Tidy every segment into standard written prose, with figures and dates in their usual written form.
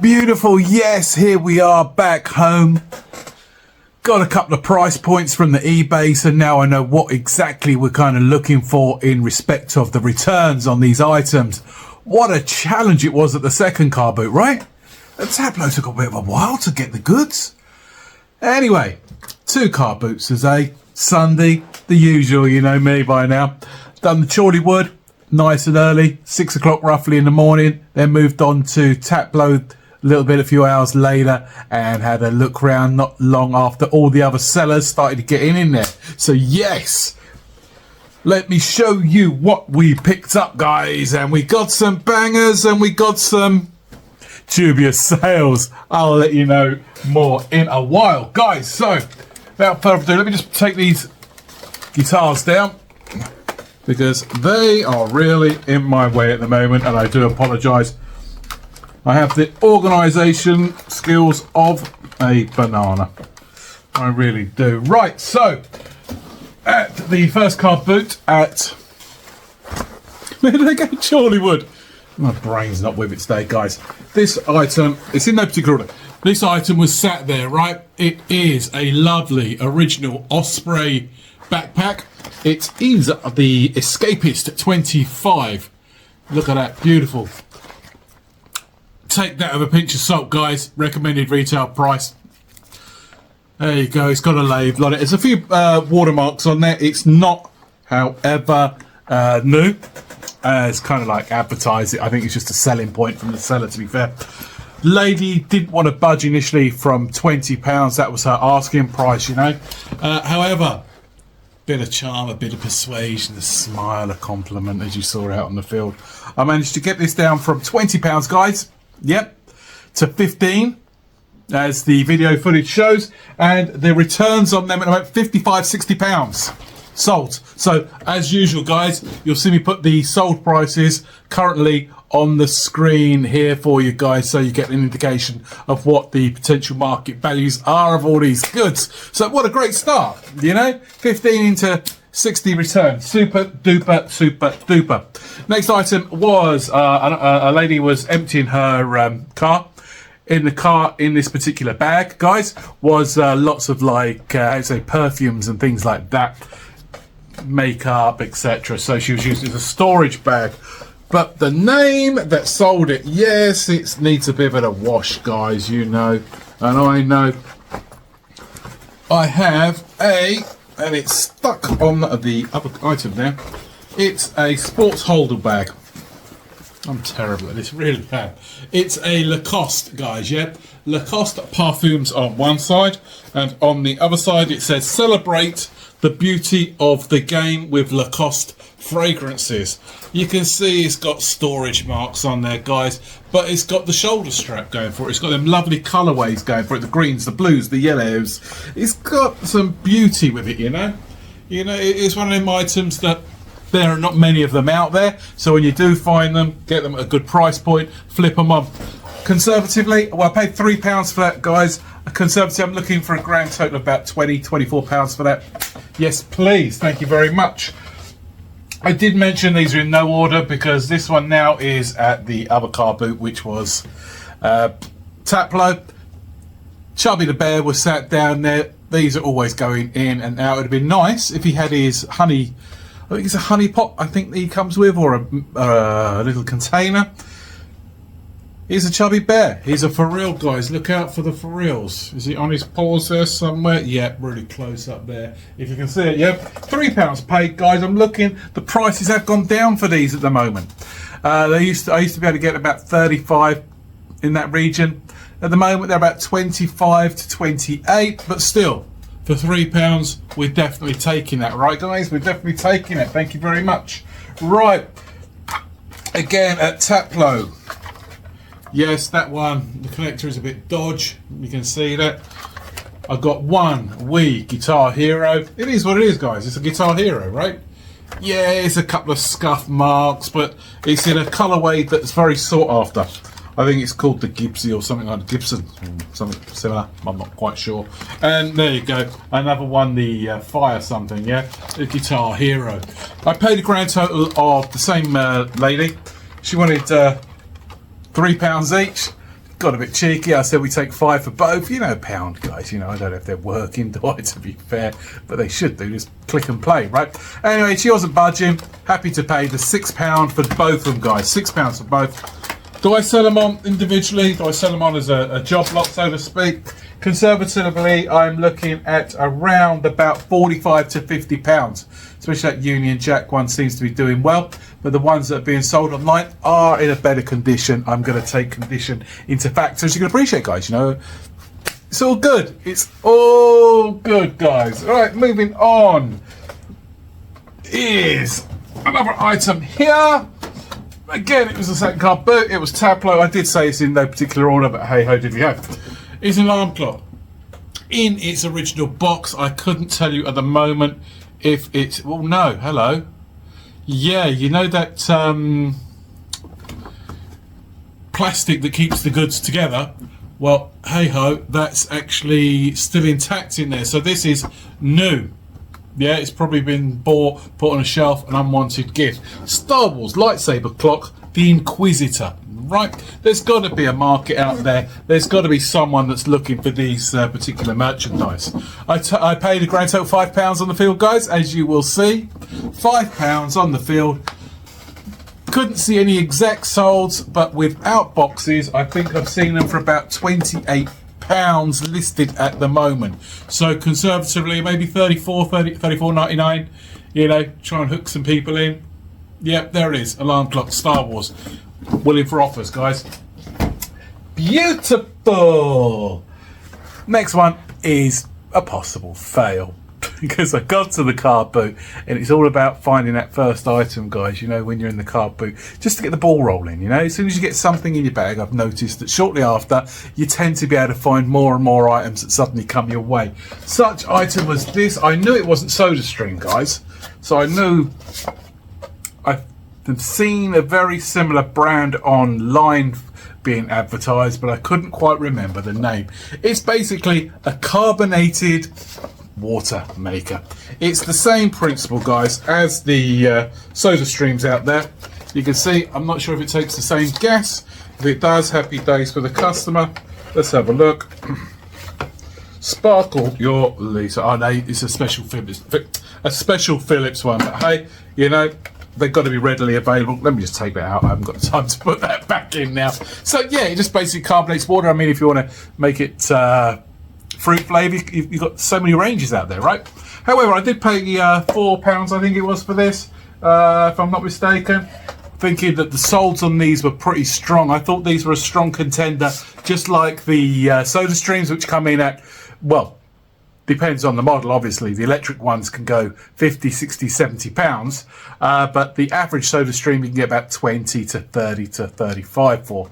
beautiful. Yes, here we are back home. Got a couple of price points from the eBay, so now I know what exactly we're kind of looking for in respect of the returns on these items. What a challenge it was at the second car boot, right? The Tableau took a bit of a while to get the goods. Anyway, 2 car boots today. Sunday, the usual, you know me by now. Done the Chorleywood, nice and early, 6 o'clock roughly in the morning. Then moved on to Tableau a few hours later, and had a look round not long after all the other sellers started to get in there. So yes, let me show you what we picked up, guys. And we got some bangers and we got some dubious sales. I'll let you know more in a while, guys. So without further ado, let me just take these guitars down because they are really in my way at the moment, and I do apologise. I have the organisation skills of a banana. I really do. Right, so at the first car boot at... Where did I go? Chorleywood. My brain's not with it today, guys. This item, it's in no particular order. This item was sat there, right? It is a lovely original Osprey backpack. It is the Escapist 25. Look at that, beautiful. Take that with a pinch of salt, guys. Recommended retail price. There you go. It's got a label on it. There's a few watermarks on there. It's not, however, new. It's kind of like advertise it. I think it's just a selling point from the seller, to be fair. Lady didn't want to budge initially from £20. That was her asking price, you know. However, bit of charm, a bit of persuasion, a smile, a compliment, as you saw out on the field. I managed to get this down from £20, guys. Yep, to 15, as the video footage shows, and the returns on them at about 55, 60 pounds sold. So as usual, guys, you'll see me put the sold prices currently on the screen here for you guys, so you get an indication of what the potential market values are of all these goods. So what a great start, you know, 15 into 60 returns. Super duper, super duper. Next item was a lady was emptying her car. In the car, in this particular bag, guys, was lots of like, I'd say perfumes and things like that, makeup, etc. So she was used as a storage bag. But the name that sold it, yes, it needs a bit of a wash, guys, you know. And I know I have and it's stuck on the other item there. It's a sports holder bag. I'm terrible at this, really bad. It's a Lacoste, guys, yeah? Lacoste parfums on one side, and on the other side it says, celebrate the beauty of the game with Lacoste fragrances. You can see it's got storage marks on there, guys, but it's got the shoulder strap going for it. It's got them lovely colourways going for it, the greens, the blues, the yellows. It's got some beauty with it, you know? You know, it's one of them items that there are not many of them out there, so when you do find them, get them at a good price point, flip them on. Conservatively, well, I paid £3 for that, guys. Conservatively, I'm looking for a grand total of about £20, £24 for that. Yes, please, thank you very much. I did mention these are in no order because this one now is at the other car boot, which was Taplow. Chubby the bear was sat down there. These are always going in and out. It would have been nice if he had his honey, I think it's a honey pot, I think that he comes with, or a little container. He's a chubby bear. He's a for real, guys. Look out for the for reals. Is he on his paws there somewhere? Yeah, really close up there. If you can see it, yeah. £3 paid, guys. I'm looking. The prices have gone down for these at the moment. I used to be able to get about 35 in that region. At the moment, they're about 25 to 28, but still, for £3, we're definitely taking that, right, guys? We're definitely taking it. Thank you very much. Right. Again, at Taplow. Yes, that one, the connector is a bit dodge. You can see that. I've got one wee Guitar Hero. It is what it is, guys. It's a Guitar Hero, right? Yeah, it's a couple of scuff marks, but it's in a colourway that's very sought after. I think it's called the Gibbsy or something like the Gibson, something similar. I'm not quite sure. And there you go, another one, the Fire something, yeah, the Guitar Hero. I paid a grand total of the same lady. She wanted £3 each. got a bit cheeky. I said we take 5 for both. You know, £1, guys. You know, I don't know if they're working, do I, to be fair, but they should do. Just click and play, right? Anyway, she wasn't budging. Happy to pay the £6 for both of them, guys. £6 for both. Do I sell them on individually? Do I sell them on as a job lot, so to speak? Conservatively, I'm looking at around about £45 to £50. Especially that Union Jack one seems to be doing well, but the ones that are being sold online are in a better condition. I'm going to take condition into factors. You can appreciate, guys, you know, it's all good. It's all good, guys. All right, moving on is another item here. Again, it was a second car boot. It was Tableau. I did say it's in no particular order, but hey ho, did we go. It's an alarm clock in its original box. I couldn't tell you at the moment if it's, well, no, hello. Yeah, you know that plastic that keeps the goods together? Well, hey ho, that's actually still intact in there. So this is new. Yeah, it's probably been bought, put on a shelf, an unwanted gift. Star Wars lightsaber clock, the Inquisitor. Right, there's got to be a market out there. There's got to be someone that's looking for these particular merchandise. I paid a grand total £5 on the field, guys, as you will see. £5 on the field. Couldn't see any exact solds, but without boxes, I think I've seen them for about £28 listed at the moment. So conservatively, maybe 34.99. You know, try and hook some people in. Yep, there it is. Alarm clock, Star Wars. Willing for offers, guys. Beautiful. Next one is a possible fail because I got to the car boot and it's all about finding that first item, guys. You know, when you're in the car boot, just to get the ball rolling. You know, as soon as you get something in your bag, I've noticed that shortly after you tend to be able to find more and more items that suddenly come your way. Such item as this. I knew it wasn't SodaStream, guys, so I knew I've seen a very similar brand online being advertised, but I couldn't quite remember the name. It's basically a carbonated water maker. It's the same principle, guys, as the SodaStreams out there. You can see, I'm not sure if it takes the same gas. If it does, happy days for the customer. Let's have a look. Sparkle your Lisa. Oh no, it's a special Philips one, but hey, you know, they've got to be readily available. Let me just take that out. I haven't got time to put that back in now. So yeah, it just basically carbonates water. I mean, if you want to make it fruit flavour, you've got so many ranges out there, right? However, I did pay £4, I think it was, for this, if I'm not mistaken. Thinking that the solds on these were pretty strong. I thought these were a strong contender, just like the SodaStreams, which come in at, well, depends on the model, obviously. The electric ones can go 50, 60, 70 pounds, but the average SodaStream you can get about 20 to 30 to 35 for.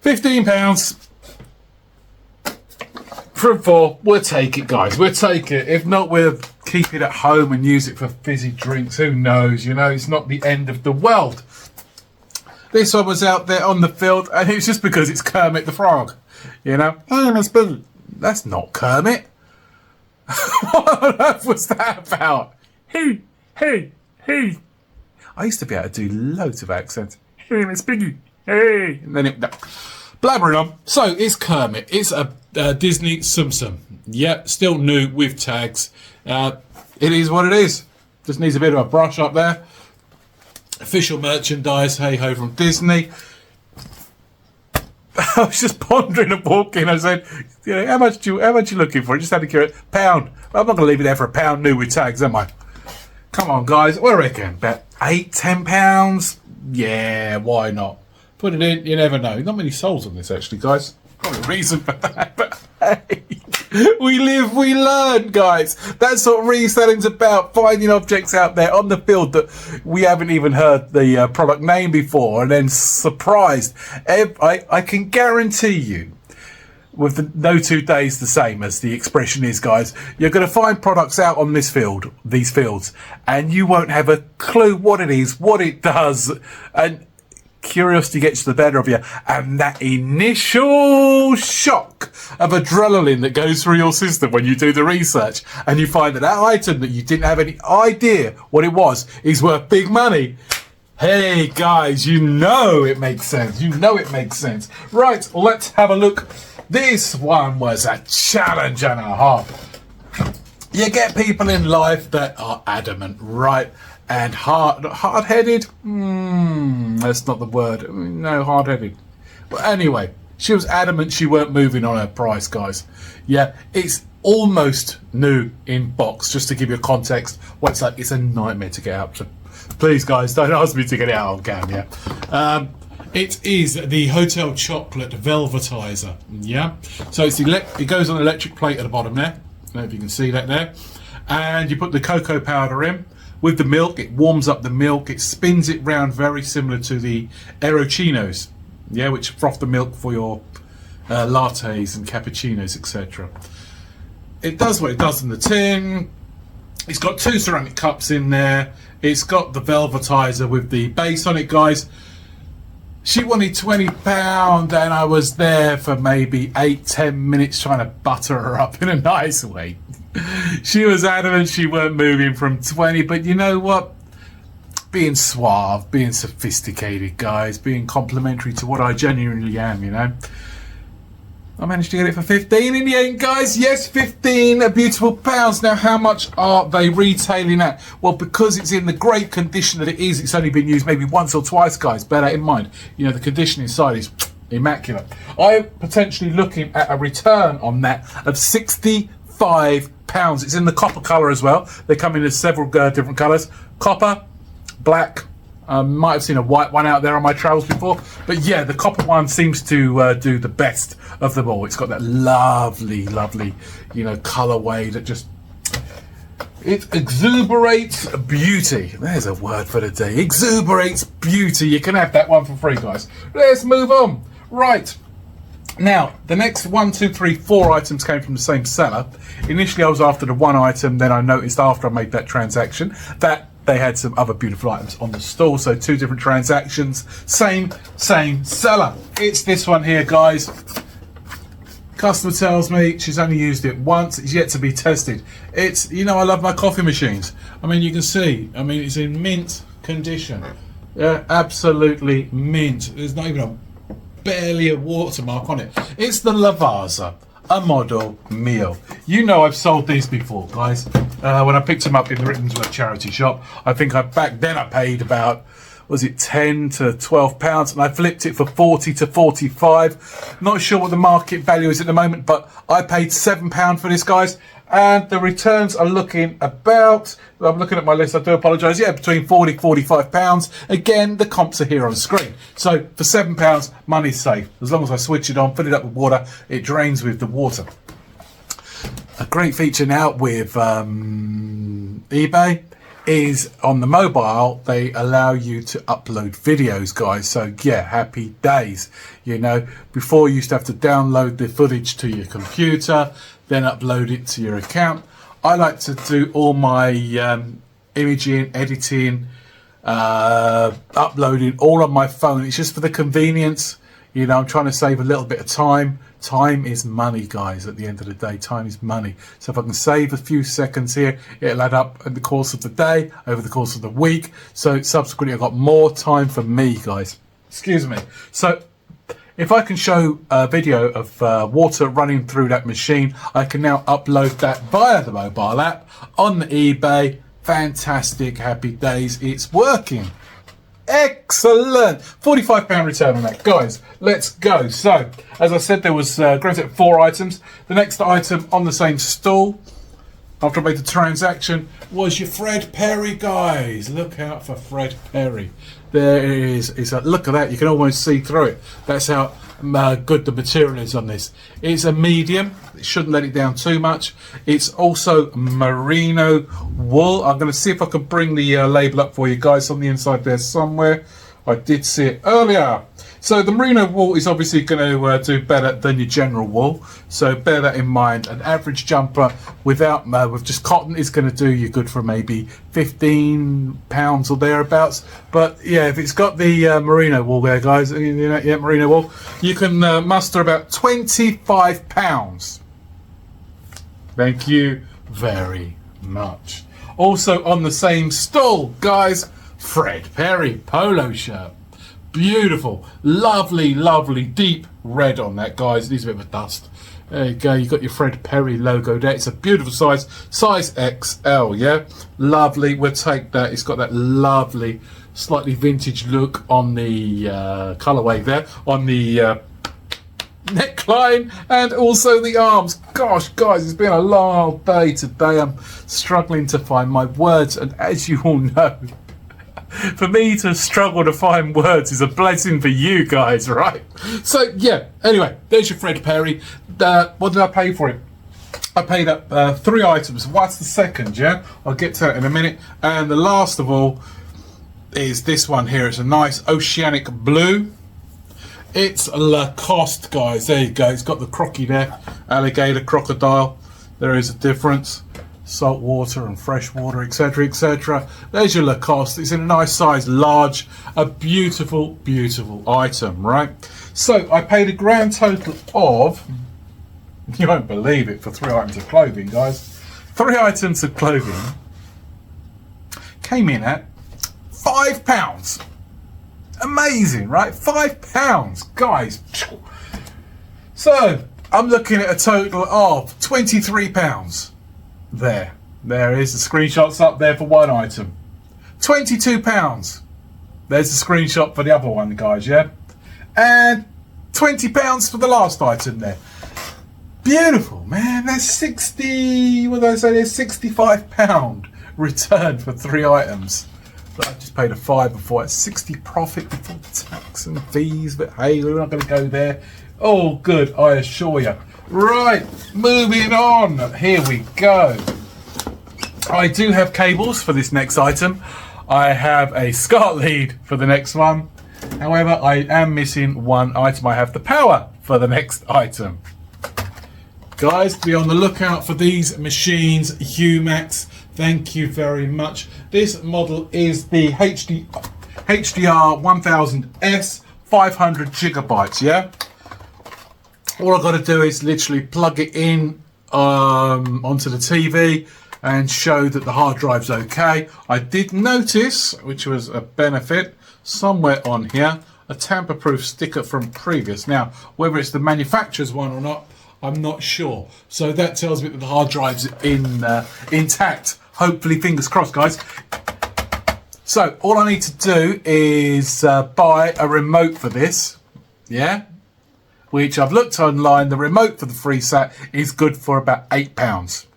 £15 from 4. We'll take it, guys. We'll take it. If not, we'll keep it at home and use it for fizzy drinks. Who knows? You know, it's not the end of the world. This one was out there on the field, and it's just because it's Kermit the Frog. You know, that's not Kermit. What on earth was that about? Hey. I used to be able to do loads of accents. Hey, Miss Piggy. Hey. And then blabbering on. So it's Kermit. It's a Disney Tsum Tsum. Yep, still new with tags. It is what it is. Just needs a bit of a brush up there. Official merchandise, hey ho, from Disney. I was just pondering and walking. I said, you know, how much you looking for? Just had to carry it. £1. I'm not going to leave it there for £1 new with tags, am I? Come on, guys. What do you reckon? About £8, £10? Yeah, why not? Put it in. You never know. Not many souls on this, actually, guys. Probably a reason for that. But hey, we live, we learn, guys. That's what reselling's about. Finding objects out there on the field that we haven't even heard the product name before, and then surprised. I can guarantee you, with the no 2 days the same, as the expression is, guys, you're going to find products out on these fields, and you won't have a clue what it is, what it does, and curiosity gets the better of you, and that initial shock of adrenaline that goes through your system when you do the research and you find that item that you didn't have any idea what it was is worth big money. Hey guys, you know it makes sense. You know it makes sense. Right, let's have a look. This one was a challenge and a half. You get people in life that are adamant, right? And hard-headed? That's not the word. No, hard-headed. But anyway, she was adamant she weren't moving on her price, guys. Yeah, it's almost new in box, just to give you a context. Well, it's like, it's a nightmare to get out. So please, guys, don't ask me to get it out on cam, yeah? It is the Hotel Chocolate Velvetizer, yeah? So it's it goes on an electric plate at the bottom there. I don't know if you can see that there. And you put the cocoa powder in. With the milk, it warms up the milk. It spins it round, very similar to the Aerochinos, yeah, which froth the milk for your lattes and cappuccinos, etc. It does what it does in the tin. It's got 2 ceramic cups in there. It's got the Velvetizer with the base on it, guys. She wanted £20 and I was there for maybe 8-10 minutes trying to butter her up in a nice way. She was adamant she weren't moving from 20, but you know what? Being suave, being sophisticated, guys, being complimentary to what I genuinely am, you know. I managed to get it for 15 in the end, guys. Yes, 15 beautiful pounds. Now, how much are they retailing at? Well, because it's in the great condition that it is, it's only been used maybe once or twice, guys. Bear that in mind. You know, the condition inside is immaculate. I'm potentially looking at a return on that of £65. It's in the copper colour as well. They come in several different colours. Copper, black. Might have seen a white one out there on my travels before, but yeah, the copper one seems to do the best of them all. It's got that lovely, you know, colorway that just, it exuberates beauty. There's a word for the day. Exuberates beauty. You can have that one for free, guys. Let's move on. Right. Now, the next 1, 2, 3, 4 items came from the same seller. Initially, I was after the one item. Then I noticed after I made that transaction that they had some other beautiful items on the store. So 2 different transactions, same seller. It's this one here, guys. Customer tells me she's only used it once. It's yet to be tested. It's, you know, I love my coffee machines. I mean, you can see, I mean, it's in mint condition. Yeah, absolutely mint. There's not even barely a watermark on it. It's the Lavazza, a model meal. You know I've sold these before, guys. When I picked them up in the Rittensworth charity shop, I think back then I paid about, was it 10 to 12 pounds, and I flipped it for 40 to 45. Not sure what the market value is at the moment, but I paid £7 for this, guys. And the returns are looking about, I'm looking at my list, I do apologise, yeah, between 40 45 pounds. Again, the comps are here on screen. So for £7, money's safe. As long as I switch it on, fill it up with water, it drains with the water. A great feature now with eBay is on the mobile, they allow you to upload videos, guys. So yeah, happy days. You know, before you used to have to download the footage to your computer, then upload it to your account. I like to do all my imaging, editing, uploading all on my phone. It's just for the convenience. You know, I'm trying to save a little bit of time. Time is money, guys. At the end of the day, time is money. So if I can save a few seconds here, it'll add up in the course of the day, over the course of the week. So subsequently, I've got more time for me, guys. Excuse me. So if I can show a video of water running through that machine, I can now upload that via the mobile app on the eBay. Fantastic, happy days. It's working. Excellent. £45 return on that, guys. Let's go. So as I said, there was granted 4 items. The next item on the same stall after I made the transaction was your Fred Perry, guys. Look out for Fred Perry. There it is. It's a look at that. You can almost see through it. That's how good the material is on this. It's a medium. It shouldn't let it down too much. It's also merino wool. I'm going to see if I can bring the label up for you guys on the inside there somewhere. I did see it earlier. So the merino wool is obviously going to do better than your general wool. So bear that in mind. An average jumper without with just cotton is going to do you good for maybe £15 or thereabouts. But yeah, if it's got the merino wool there, guys, you know, yeah, merino wool, you can muster about £25. Thank you very much. Also on the same stall, guys, Fred Perry polo shirt. Beautiful, lovely, lovely deep red on that, guys. It needs a bit of a dust. There you go, you've got your Fred Perry logo there. It's a beautiful size XL, yeah? Lovely, we'll take that. It's got that lovely, slightly vintage look on the colourway there, on the neckline and also the arms. Gosh, guys, it's been a long day today. I'm struggling to find my words, and as you all know, for me to struggle to find words is a blessing for you guys, right? So yeah, anyway, there's your Fred Perry. What did I pay for it? I paid up 3 items. What's the second? Yeah, I'll get to that in a minute. And the last of all is this one here. It's a nice oceanic blue. It's Lacoste, guys. There you go. It's got the crocky there, alligator, crocodile. There is a difference. Salt water and fresh water, etc, etc. There's your Lacoste. It's in a nice size, large. A beautiful, beautiful item, right? So I paid a grand total of, you won't believe it, for 3 items of clothing, guys. 3 items of clothing came in at £5. Amazing, right? £5, guys. So I'm looking at a total of £23. There is the screenshots up there for one item. £22. There's the screenshot for the other one, guys, yeah? And £20 for the last item there. Beautiful, man. There's 60, what did I say? There's £65 return for 3 items. But I just paid a £5 before. It's 60 profit before tax and fees, but hey, we're not going to go there. Oh, good, I assure you. Right, moving on. Here we go. I do have cables for this next item. I have a SCART lead for the next one. However, I am missing one item. I have the power for the next item. Guys, be on the lookout for these machines, Humax. Thank you very much. This model is the HDR 1000S, 500 gigabytes, yeah? All I've got to do is literally plug it in onto the TV and show that the hard drive's okay. I did notice, which was a benefit, somewhere on here, a tamper-proof sticker from previous. Now, whether it's the manufacturer's one or not, I'm not sure. So that tells me that the hard drive's intact. Hopefully, fingers crossed, guys. So all I need to do is buy a remote for this, yeah? Which I've looked online. The remote for the FreeSat is good for about £8.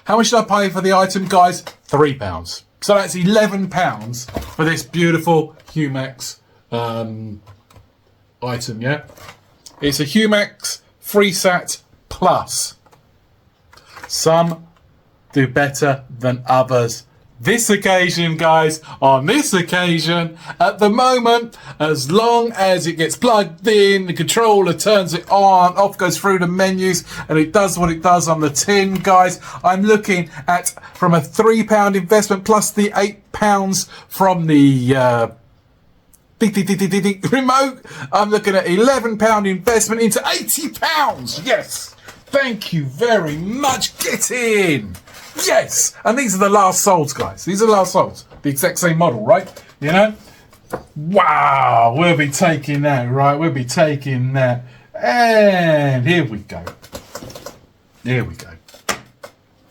How much did I pay for the item, guys? £3. So that's £11 for this beautiful Humax item, yeah? It's a Humax FreeSat Plus. Some do better than others. This occasion, guys, on this occasion, at the moment, as long as it gets plugged in, the controller turns it on, off goes through the menus, and it does what it does on the tin, guys, I'm looking at, from a £3 investment plus the £8 from the remote, I'm looking at £11 investment into £80. Yes, thank you very much. Get in. Yes, and these are the last solds, guys. These are the last solds. The exact same model, right? You know? Wow, we'll be taking that, right? We'll be taking that. And here we go. Here we go.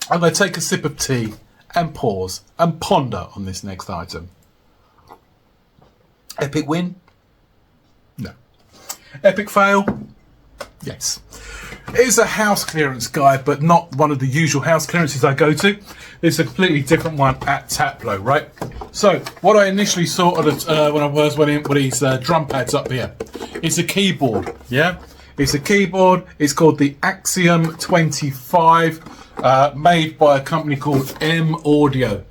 I'm going to take a sip of tea and pause and ponder on this next item. Epic win? No. Epic fail? Yes. It's a house clearance guide, but not one of the usual house clearances I go to. It's a completely different one at Taplow, right? So, what I initially saw when I first went in were these drum pads up here. It's a keyboard, yeah? It's a keyboard. It's called the Axiom 25, made by a company called M Audio.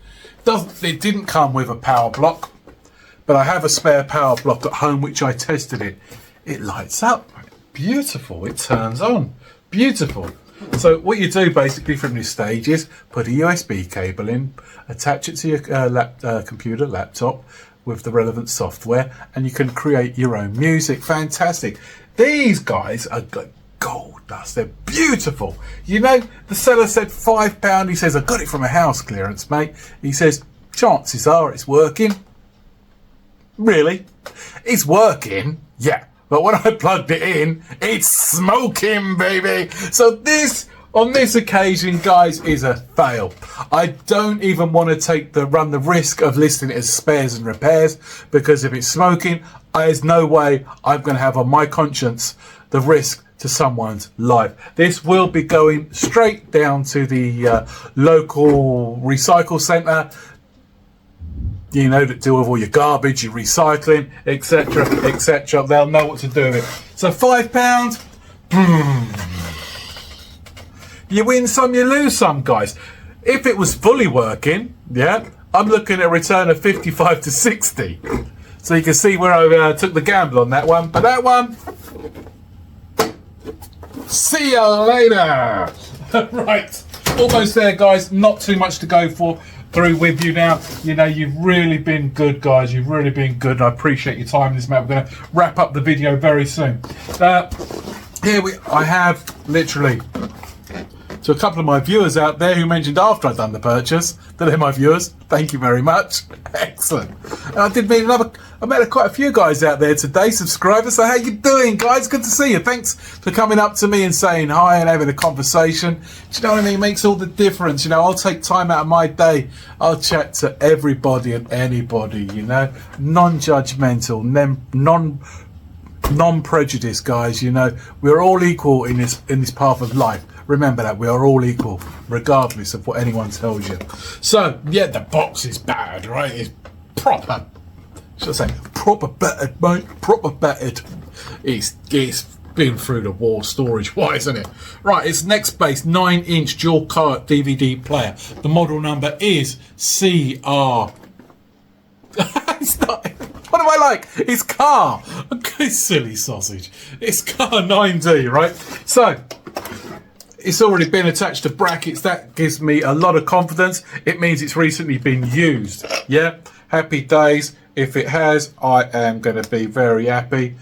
It didn't come with a power block, but I have a spare power block at home, which I tested it. It lights up. Beautiful. It turns on. Beautiful. So what you do basically from this stage is put a USB cable in, attach it to your computer, laptop, with the relevant software, and you can create your own music. Fantastic. These guys are gold dust. They're beautiful. You know, the seller said £5. He says, I got it from a house clearance, mate. He says, chances are it's working. Really? It's working, yeah. But when I plugged it in, it's smoking, baby. So this, on this occasion, guys, is a fail. I don't even want to run the risk of listing it as spares and repairs, because if it's smoking, there's no way I'm going to have on my conscience the risk to someone's life. This will be going straight down to the local recycle centre, you know, that deal with all your garbage, your recycling, etc, etc. They'll know what to do with it. So £5, you win some, you lose some, guys. If it was fully working, yeah, I'm looking at a return of 55 to 60. So you can see where I took the gamble on that one. But that one, see you later. Right, almost there, guys. Not too much to go through with you now. You know, you've really been good, guys. You've really been good. I appreciate your time in this matter. We're going to wrap up the video very soon. I have literally, to a couple of my viewers out there who mentioned after I'd done the purchase that they're my viewers, thank you very much. Excellent. And I met quite a few guys out there today, subscribers. So how you doing, guys? Good to see you. Thanks for coming up to me and saying hi and having a conversation. Do you know what I mean? It makes all the difference. You know, I'll take time out of my day. I'll chat to everybody and anybody, you know, non-judgmental, non-prejudice, guys. You know, we're all equal in this path of life. Remember that, we are all equal, regardless of what anyone tells you. So, yeah, the box is bad, right? It's proper, should I say, proper battered, mate, proper battered. It's been through the wall storage-wise, isn't it? Right, it's next base, 9-inch dual cart DVD player. The model number is CR. It's not, what do I like? It's car. Okay, silly sausage. It's car 9D, right? So, it's already been attached to brackets. That gives me a lot of confidence. It means it's recently been used. Yeah, happy days. If it has, I am going to be very happy.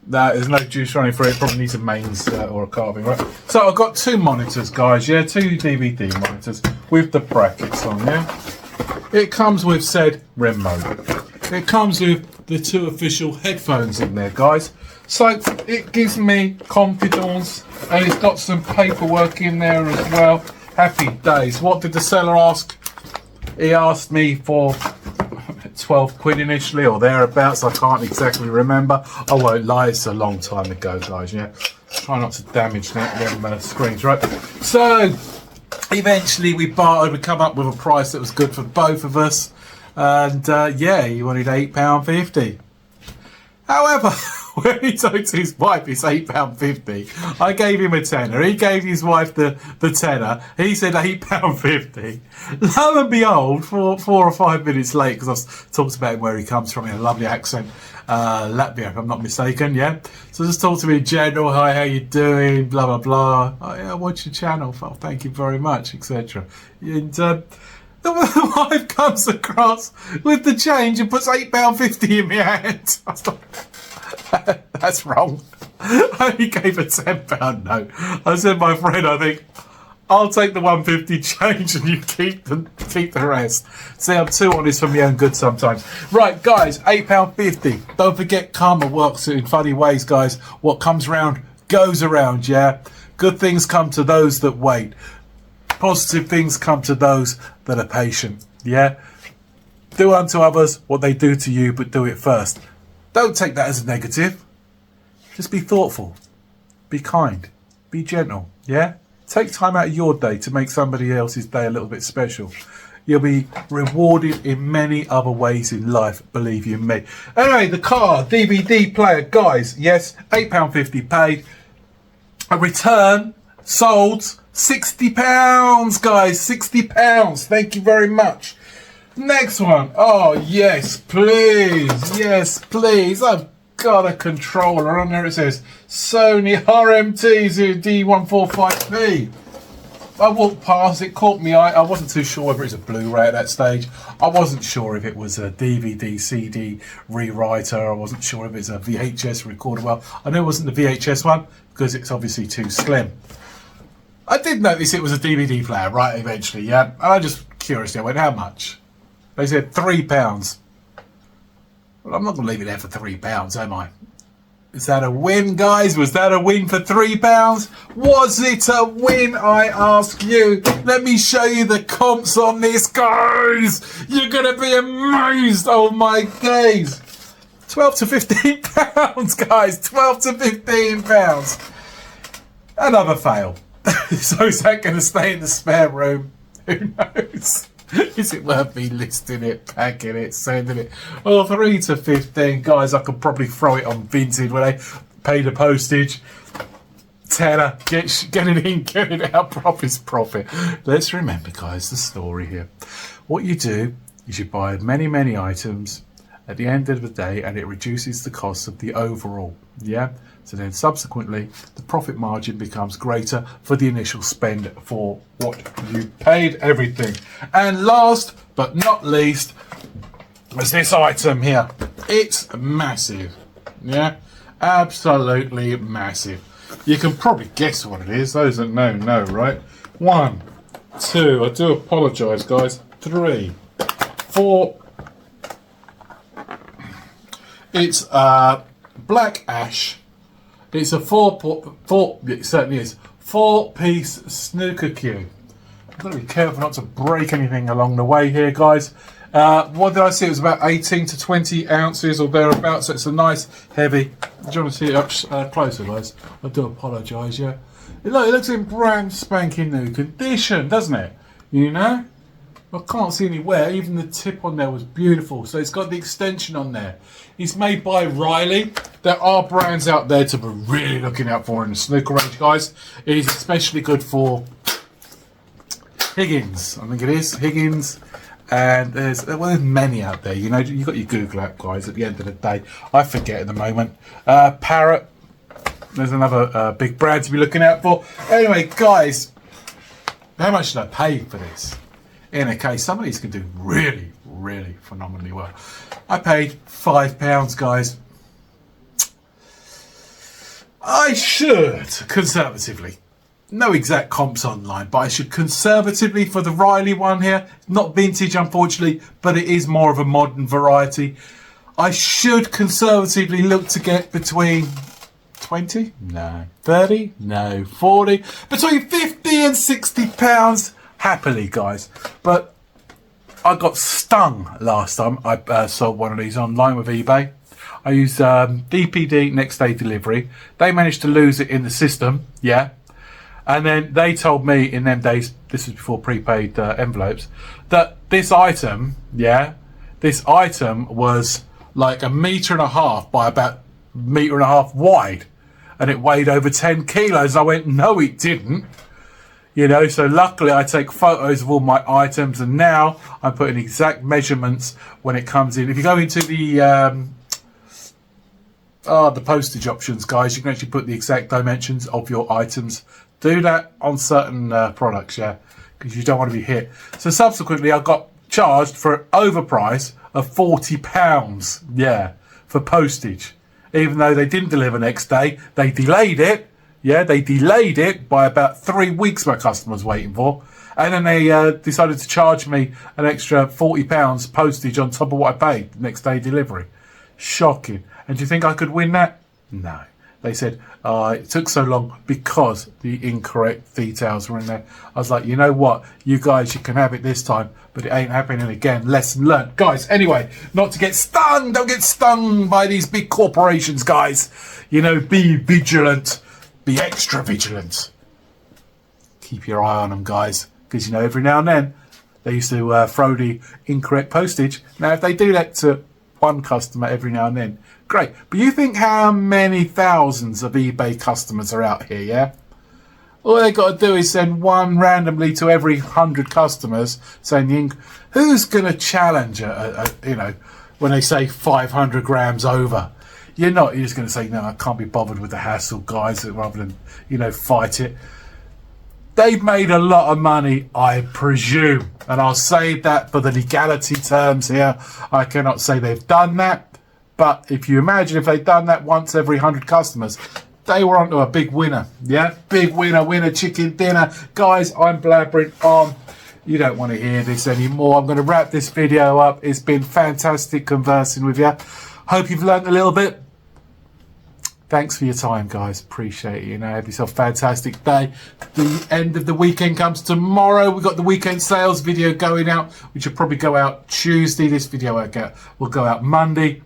There's no juice running through it. Probably needs a mains or a carving, right? So I've got two monitors, guys. Yeah, two DVD monitors with the brackets on. Yeah, it comes with said remote. It comes with the two official headphones in there, guys. So it gives me confidence, and it's got some paperwork in there as well. Happy days. What did the seller ask? He asked me for 12 quid initially, or thereabouts. I can't exactly remember. I won't lie, it's a long time ago, guys. Yeah, try not to damage them screens, right? So eventually we bartered. We come up with a price that was good for both of us, and yeah, he wanted £8.50. However, when he told his wife it's £8.50, I gave him a tenner. He gave his wife the tenner. He said £8.50. Lo and behold, 4 or 5 minutes late, because I've talked about him where he comes from in a lovely accent, Latvia, if I'm not mistaken, yeah? So just talk to me in general. Hi, how you doing? Blah, blah, blah. Oh, yeah, watch your channel. Oh, thank you very much, etc. And the wife comes across with the change and puts £8.50 in my hand. I was like, that's wrong. I only gave a £10 note. I said, my friend, I think I'll take the 150 change and you keep the rest. See, I'm too honest for my own good sometimes. Right, guys, £8.50. Don't forget, karma works in funny ways, guys. What comes round goes around, yeah? Good things come to those that wait. Positive things come to those that are patient, yeah? Do unto others what they do to you, but do it first. Don't take that as a negative. Just be thoughtful. Be kind. Be gentle, yeah? Take time out of your day to make somebody else's day a little bit special. You'll be rewarded in many other ways in life, believe you me. Anyway, the car, DVD player, guys, yes, £8.50 paid. A return, sold, £60, guys, £60. Thank you very much. Next one. Oh, yes, please. Yes, please. I've got a controller on there. It says Sony RMT D145P. I walked past, it caught me eye. I wasn't too sure whether it was a Blu-ray at that stage. I wasn't sure if it was a DVD, CD rewriter. I wasn't sure if it was a VHS recorder. Well, I knew it wasn't the VHS one because it's obviously too slim. I did notice it was a DVD player, right, eventually, yeah. And I just curiously, I went, how much? They said £3. Well, I'm not going to leave it there for £3, am I? Is that a win, guys? Was that a win for £3? Was it a win, I ask you? Let me show you the comps on this, guys. You're going to be amazed. Oh, my days. £12 to £15, guys. £12 to £15. Another fail. So is that going to stay in the spare room? Who knows? Is it worth me listing it, packing it, sending it? Well, 3 to 15, guys, I could probably throw it on Vinted where they pay the postage. Tenner, get it in, get it out, profit's profit. Let's remember, guys, the story here. What you do is you buy many, many items at the end of the day, and it reduces the cost of the overall, yeah? So then subsequently, the profit margin becomes greater for the initial spend for what you paid, everything. And last but not least was this item here. It's massive, yeah? Absolutely massive. You can probably guess what it is. Those that know, right? 1, 2, I do apologise, guys. 3, 4. It's black ash. It's a it certainly is, 4-piece snooker cube. I've got to be careful not to break anything along the way here, guys. What did I see? It was about 18 to 20 ounces or thereabouts. So it's a nice, heavy. Do you want to see it up closer, guys? I do apologise, yeah. It looks in brand spanking new condition, doesn't it? You know? I can't see any wear. Even the tip on there was beautiful. So it's got the extension on there. It's made by Riley. There are brands out there to be really looking out for in the snooker range, guys. It is especially good for Higgins. I think it is Higgins. And there's many out there. You know, you got your Google app, guys. At the end of the day, I forget at the moment. Parrot. There's another big brand to be looking out for. Anyway, guys, how much did I pay for this? In a case, some of these can do really, really phenomenally well. I paid £5, guys. I should, conservatively, no exact comps online, but I should conservatively for the Riley one here, not vintage unfortunately, but it is more of a modern variety. I should conservatively look to get between 20? No. 30? No. 40? Between 50 and 60 pounds. Happily, guys. But I got stung last time I sold one of these online with eBay. I used DPD, next day delivery. They managed to lose it in the system, yeah. And then they told me in them days, this was before prepaid envelopes, that this item, yeah, this item was like 1.5 meters by about 1.5 meters wide. And it weighed over 10 kilos. I went, no, it didn't. You know, so luckily I take photos of all my items, and now I'm putting exact measurements when it comes in. If you go into the postage options, guys, you can actually put the exact dimensions of your items. Do that on certain products, yeah, because you don't want to be hit. So subsequently, I got charged for an overprice of £40, yeah, for postage. Even though they didn't deliver next day, they delayed it. Yeah, they delayed it by about 3 weeks, my customers waiting for. And then they decided to charge me an extra £40 postage on top of what I paid next day delivery. Shocking. And do you think I could win that? No. They said it took so long because the incorrect details were in there. I was like, you know what? You guys, you can have it this time, but it ain't happening again. Lesson learned. Guys, anyway, not to get stung. Don't get stung by these big corporations, guys. You know, be vigilant. Be extra vigilant. Keep your eye on them, guys. Because, you know, every now and then, they used to throw the incorrect postage. Now, if they do that to one customer every now and then, great. But you think how many thousands of eBay customers are out here, yeah? All they got to do is send one randomly to every 100 customers saying, who's going to challenge, you know, when they say 500 grams over? You're just going to say, no, I can't be bothered with the hassle, guys, rather than, you know, fight it. They've made a lot of money, I presume. And I'll say that for the legality terms here. I cannot say they've done that. But if you imagine if they'd done that once every 100 customers, they were onto a big winner. Yeah, big winner, chicken dinner. Guys, I'm blabbering on. You don't want to hear this anymore. I'm going to wrap this video up. It's been fantastic conversing with you. Hope you've learned a little bit. Thanks for your time, guys. Appreciate it. You know, have yourself a fantastic day. The end of the weekend comes tomorrow. We've got the weekend sales video going out, which will probably go out Tuesday. This video will go out Monday.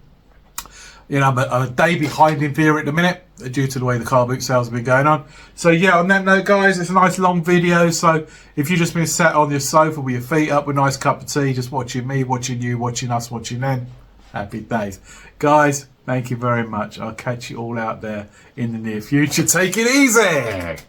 You know, I'm a day behind in theory at the minute due to the way the car boot sales have been going on. So yeah, on that note, guys, it's a nice long video. So if you've just been sat on your sofa with your feet up with a nice cup of tea, just watching me, watching you, watching us, watching them, happy days. Guys, thank you very much. I'll catch you all out there in the near future. Take it easy.